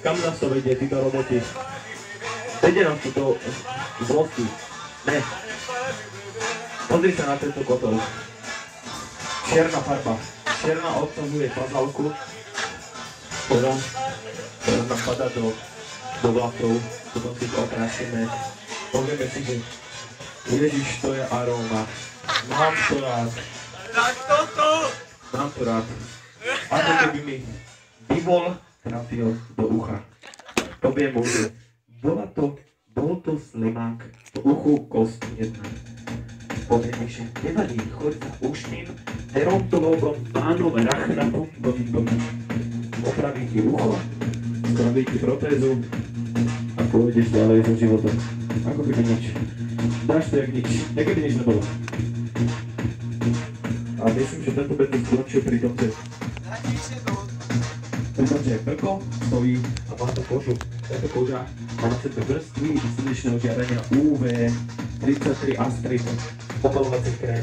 Kam nás to vedie, títo roboti? Vedie nás to zlosti. Ne. Pozri sa na tento kotol. Čierna farba. Čierna obsahuje bazálku, ktorá nám padá do vlasov. Potom si to oprašíme. Povieme si, že Ježiš, to je aróma. Mám to rád. Tak toto! Mám to rád. Ako keby mi bivol trafil do ucha. Poviem mu, že bol to slimák, v uchu kost jedna. Poviem mi, že nevadí, choď za ušným gerontológom pánom Rachnatom, opraví ti ucho, spraví ti protézu a pôjdeš ďalej so životom. Ako keby nič. Dáš to jak nič, keby nič nebolo. A myslím, že tento bedník skončil pri tom, že Brko stojí a má to kožu. Táto koža má na sebe vrstvy slnečného žiarenia UV 33 Astrid opalovací krém.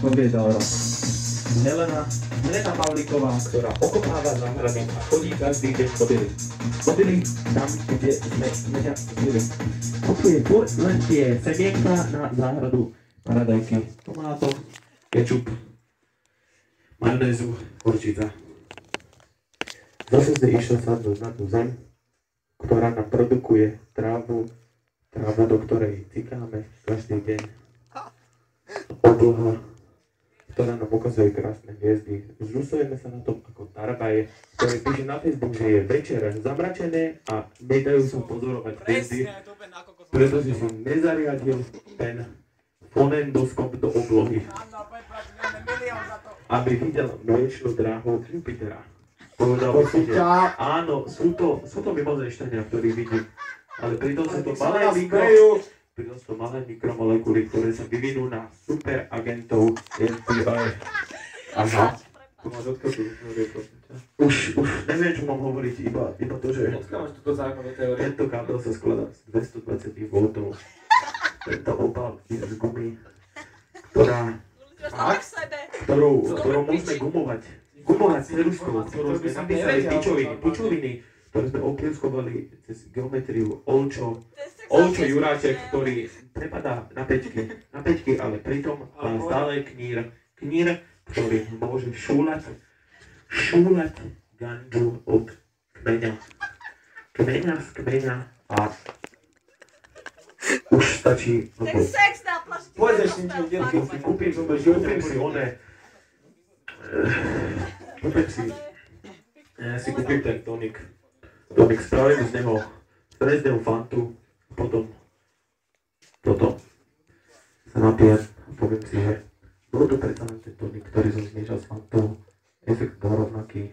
Poviedal raz. Helena Pavlíková, ktorá okopáva záhrady a chodí každý deň mobily tam, kde sme neďačili. Kupuje len tie semienka na záhradu paradajky, tomátov, kečup, majonézu, horčica. Zase sme išli sadnúť na tú zem, ktorá nám produkuje trávu, do ktorej cikáme každý deň. Obloha, ktorá nám ukazuje krásne hviezdy. Zžusujeme sa na tom ako Tarbaj, ktorý píše na Facebook, že je večer zamračené a nedajú sa pozorovať hviezdy, pretože si nezariadil ten fonendoskop do oblohy, aby videl mliečnú dráhu Jupitera. Povedal si, že áno, sú to mimozemšťania, ktorí vidí, ale pritom sú to malé mikromolekuly, ktoré sa vyvinú na superagentov FBI. Aha. Tu máš odkazu, už neviem, čo mám hovoriť, iba to, že tento kábel sa skladá z 220 V. Tento obal je z gumy, ktorou môžeme gumovať ceruskou, ktorou sme napísali pičoviny, ktoré sme opieskovali cez geometriu Olčo Juráček, ktorý prepadá na peťky, ale pritom má stále knír, ktorý môže šúľať ganžu od kmeňa z kmeňa a už stačí, pôjdeš s tým dielky, kúpim si oné, kúpim ten tonik, spravím z neho strezneu fantu, potom sa napijem a poviem si, že bol to predsa len ten tonik, ktorý som zmiešal s fantou, efekt bol rovnaký.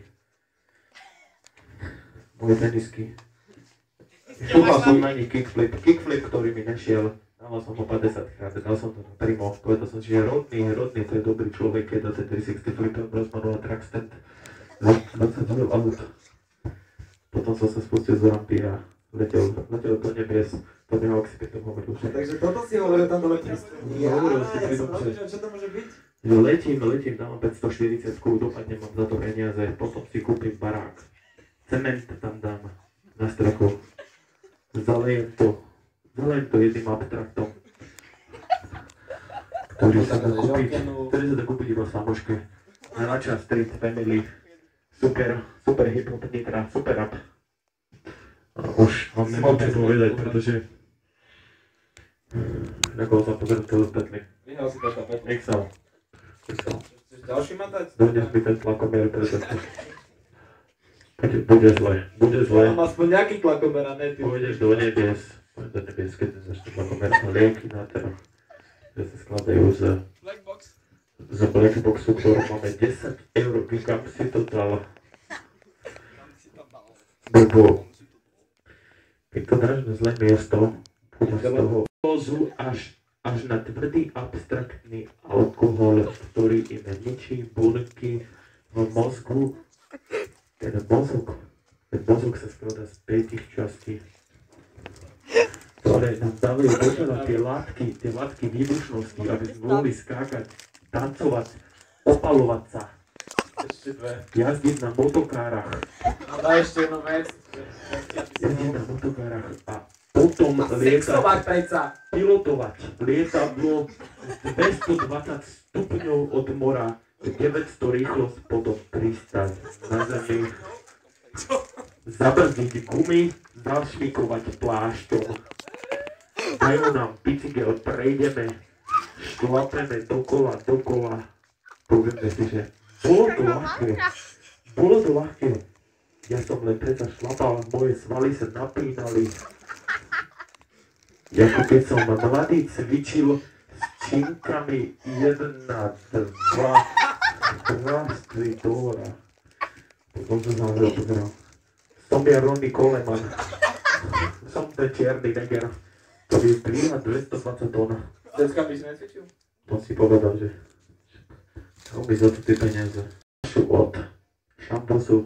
Moje tenisky. Šúpal som na nich kickflip, ktorý mi nešiel. Dával som ho 50 krát, dal som to na Primo. Povedal som si, že rodný, to je dobrý človek, keď dá ten 360 flipem rozmanul a track stand 20 aut. Potom som sa spustil z rampy a letel do nebies. To neho, ak si pri tom hovoril. Takže toto si hovoril tam do letníctva. Nie, hovoril si pri tom, že... Čo to môže byť? Letím, dávam 540, dopadne mám za to peniaze, potom si kúpim barák. Cement tam dám na strechu. Zalejem to jedným abstraktom, ktorý sa dá kúpiť iba v Samoške. Najľahšia Street Family, super hip-hop nitra, super rap. Už vám nemám čo povedať, pretože nekoho sa pozrieť to ostatný. Vyhral si to tapet. Excel. Chceš ďalší ma dať? Dojdeš mi ten tlakomer, pretože bude zle. Mám aspoň nejaký tlakomer a ne ty. Pôjdeš do nebies, keď začne tlakomer a lieky na trh, že sa skladajú z Blackboxu, ktorom máme 10 €, kam si to dal. Lebo keď to dáš na zlé miesto, bude z toho kozu až na tvrdý abstraktný alkohol, ktorý im ničí bunky v mozgu. Ten mozog sa skladá z 5 častí, ktoré nám dávajú do tela tie látky výbušnosti, aby sme mohli skákať, tancovať, opalovať sa Ešte dve. Jazdiť na motokárach. No daj ešte jednu vec. Jazdiť na motokárach a potom Sexovať lietať, peca. pilotovať lietadlo 220 stupňov od mora, 900 rýchlosť, potom pristať na zemi, zabrzdiť gumy, zašmikovať plášťom. Dajú nám bicykel, prejdeme, šlapeme dokola. Povieme si, že bolo to ľahké. Ja som len predsa šlapal, moje svaly sa napínali. Ako keď som mladý cvičil s činkami 1, 2, 3 dóra. Potom som sa na to pozeral. Som ja Ronny Coleman. Som ten čierny neger, ktorý dvíha 220 tón. Dneska by si necvičil? To si povedal, že čo mi za to tie peniaze. Od šampusu